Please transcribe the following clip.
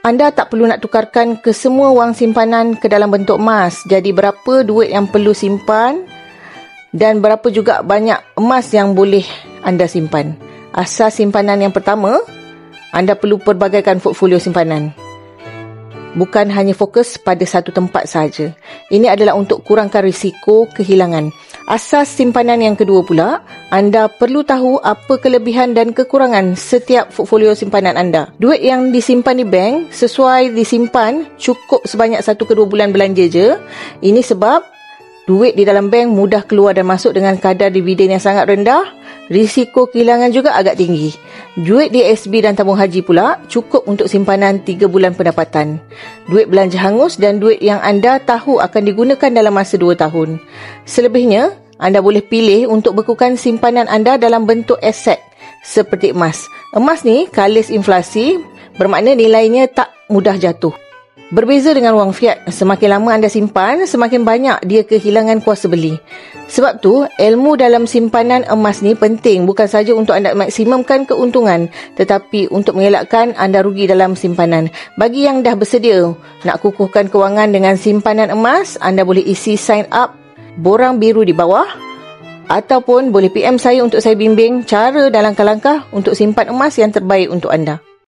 Anda tak perlu nak tukarkan ke semua wang simpanan ke dalam bentuk emas. Jadi berapa duit yang perlu simpan dan berapa juga banyak emas yang boleh anda simpan. Asas simpanan yang pertama, anda perlu perbagaikan portfolio simpanan. Bukan hanya fokus pada satu tempat sahaja. Ini adalah untuk kurangkan risiko kehilangan. Asas simpanan yang kedua pula, anda perlu tahu apa kelebihan dan kekurangan setiap portfolio simpanan anda. Duit yang disimpan di bank sesuai disimpan cukup sebanyak 1 ke 2 bulan belanja je. Ini sebab duit di dalam bank mudah keluar dan masuk dengan kadar dividen yang sangat rendah. Risiko kehilangan juga agak tinggi. Duit di SB dan tabung haji pula cukup untuk simpanan 3 bulan pendapatan. Duit belanja hangus dan duit yang anda tahu akan digunakan dalam masa 2 tahun. Selebihnya, anda boleh pilih untuk bekukan simpanan anda dalam bentuk aset seperti emas. Emas ni kalis inflasi, bermakna nilainya tak mudah jatuh. Berbeza dengan wang fiat, semakin lama anda simpan, semakin banyak dia kehilangan kuasa beli. Sebab tu, ilmu dalam simpanan emas ni penting bukan saja untuk anda maksimumkan keuntungan, tetapi untuk mengelakkan anda rugi dalam simpanan. Bagi yang dah bersedia nak kukuhkan kewangan dengan simpanan emas, anda boleh isi sign up borang biru di bawah, ataupun boleh PM saya untuk saya bimbing cara dan langkah-langkah untuk simpan emas yang terbaik untuk anda.